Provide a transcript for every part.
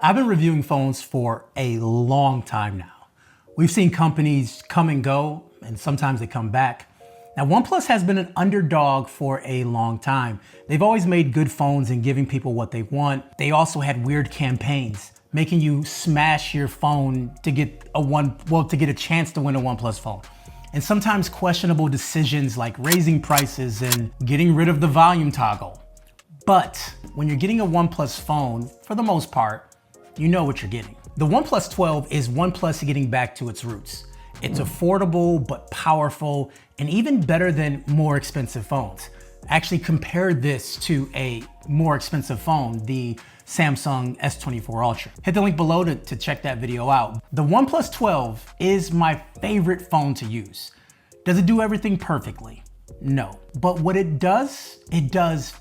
I've been reviewing phones for a long time now. We've seen companies come and go, and sometimes they come back. Now, OnePlus has been an underdog for a long time. They've always made good phones and giving people what they want. They also had weird campaigns, making you smash your phone to get a chance to win a OnePlus phone. And sometimes questionable decisions like raising prices and getting rid of the volume toggle. But when you're getting a OnePlus phone, for the most part, you know what you're getting. The OnePlus 12 is OnePlus getting back to its roots. It's affordable but powerful and even better than more expensive phones. Actually compare this to a more expensive phone, the Samsung S24 Ultra. Hit the link below to check that video out. The OnePlus 12 is my favorite phone to use. Does it do everything perfectly? No. But what it does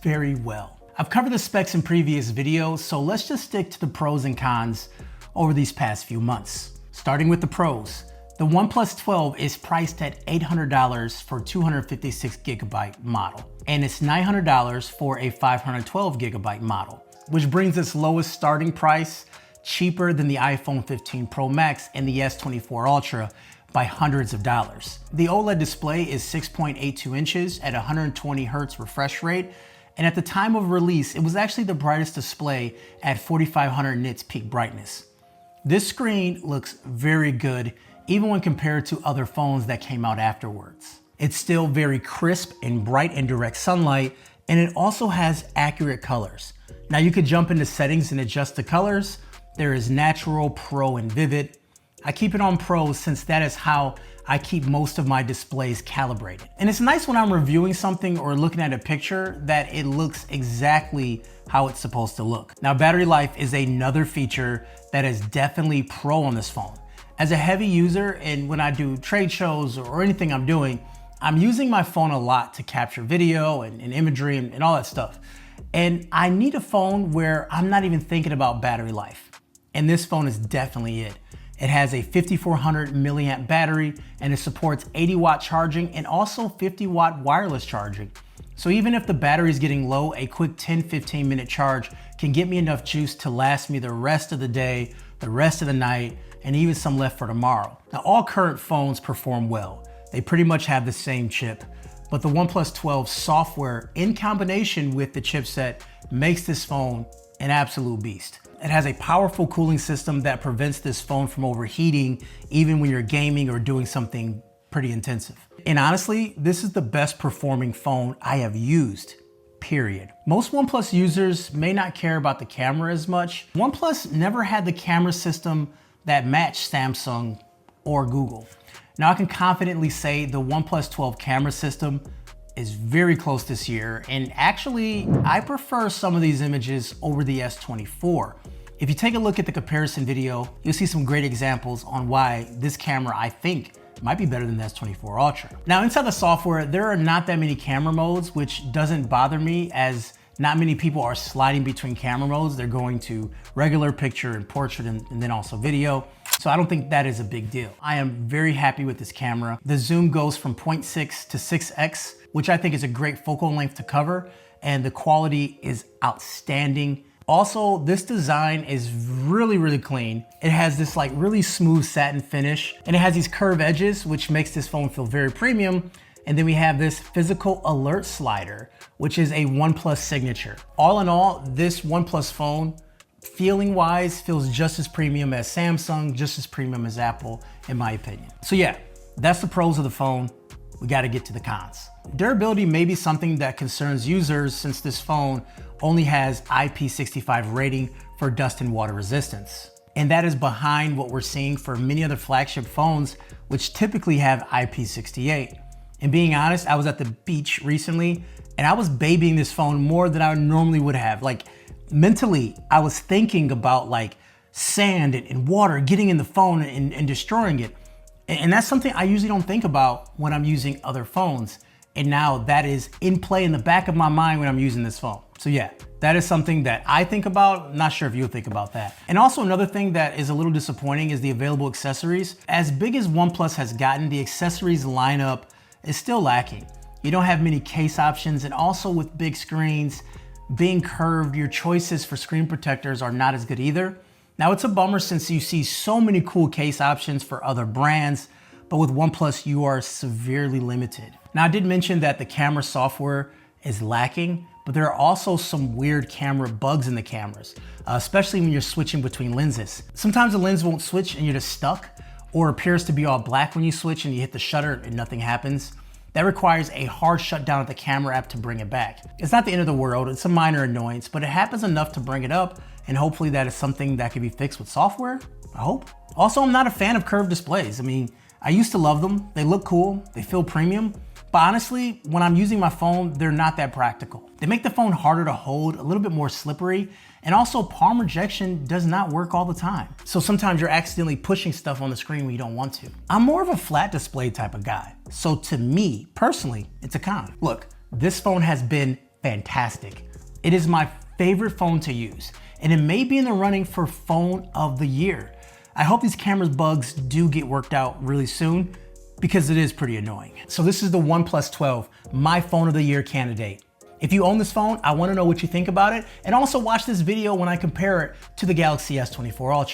very well. I've covered the specs in previous videos, so let's just stick to the pros and cons over these past few months. Starting with the pros, the OnePlus 12 is priced at $800 for 256 gigabyte model, and it's $900 for a 512 gigabyte model, which brings its lowest starting price cheaper than the iPhone 15 Pro Max and the S24 Ultra by hundreds of dollars. The OLED display is 6.82 inches at 120 Hz refresh rate, and at the time of release, it was actually the brightest display at 4500 nits peak brightness. This screen looks very good, even when compared to other phones that came out afterwards. It's still very crisp and bright in direct sunlight, and it also has accurate colors. Now you could jump into settings and adjust the colors. There is natural, pro, and vivid. I keep it on pro since that is how I keep most of my displays calibrated. And it's nice when I'm reviewing something or looking at a picture that it looks exactly how it's supposed to look. Now, battery life is another feature that is definitely pro on this phone. As a heavy user, and when I do trade shows or anything I'm doing, I'm using my phone a lot to capture video and imagery and all that stuff. And I need a phone where I'm not even thinking about battery life. And this phone is definitely it. It has a 5400 milliamp battery and it supports 80 watt charging and also 50 watt wireless charging. So even if the battery is getting low, a quick 10-15 minute charge can get me enough juice to last me the rest of the day, the rest of the night, and even some left for tomorrow. Now, all current phones perform well. They pretty much have the same chip, but the OnePlus 12 software in combination with the chipset makes this phone an absolute beast. It has a powerful cooling system that prevents this phone from overheating even when you're gaming or doing something pretty intensive. And honestly, this is the best performing phone I have used, period. Most OnePlus users may not care about the camera as much. OnePlus never had the camera system that matched Samsung or Google. Now I can confidently say the OnePlus 12 camera system is very close this year, and actually I prefer some of these images over the S24. If you take a look at the comparison video, you'll see some great examples on why this camera, I think, might be better than the S24 Ultra. Now inside the software, there are not that many camera modes, which doesn't bother me as not many people are sliding between camera modes. They're going to regular, picture, and portrait, and then also video. So I don't think that is a big deal. I am very happy with this camera. The zoom goes from 0.6 to 6x, which I think is a great focal length to cover, and the quality is outstanding. Also, this design is really, really clean. It has this like really smooth satin finish, and it has these curved edges, which makes this phone feel very premium. And then we have this physical alert slider, which is a OnePlus signature. All in all, this OnePlus phone, feeling wise, feels just as premium as Samsung, just as premium as Apple, in my opinion. So yeah, that's the pros of the phone. We gotta get to the cons. Durability may be something that concerns users since this phone only has IP65 rating for dust and water resistance. And that is behind what we're seeing for many other flagship phones, which typically have IP68. And being honest, I was at the beach recently and I was babying this phone more than I normally would have. Like mentally, I was thinking about like sand and water getting in the phone and destroying it. And that's something I usually don't think about when I'm using other phones. And now that is in play in the back of my mind when I'm using this phone. So yeah, that is something that I think about. Not sure if you'll think about that. And also another thing that is a little disappointing is the available accessories. As big as OnePlus has gotten, the accessories lineup is still lacking. You don't have many case options, and also with big screens being curved, your choices for screen protectors are not as good either. Now it's a bummer since you see so many cool case options for other brands, but with OnePlus you are severely limited. Now I did mention that the camera software is lacking, but there are also some weird camera bugs in the cameras, especially when you're switching between lenses. Sometimes the lens won't switch and you're just stuck, or appears to be all black when you switch and you hit the shutter and nothing happens. That requires a hard shutdown of the camera app to bring it back. It's not the end of the world, it's a minor annoyance, but it happens enough to bring it up, and hopefully that is something that can be fixed with software, I hope. Also, I'm not a fan of curved displays. I mean, I used to love them, they look cool, they feel premium, but honestly, when I'm using my phone, they're not that practical. They make the phone harder to hold, a little bit more slippery, and also palm rejection does not work all the time. So sometimes you're accidentally pushing stuff on the screen when you don't want to. I'm more of a flat display type of guy. So to me, personally, it's a con. Look, this phone has been fantastic. It is my favorite phone to use, and it may be in the running for phone of the year. I hope these camera's bugs do get worked out really soon, because it is pretty annoying. So this is the OnePlus 12, my phone of the year candidate. If you own this phone, I wanna know what you think about it, and also watch this video when I compare it to the Galaxy S24 Ultra.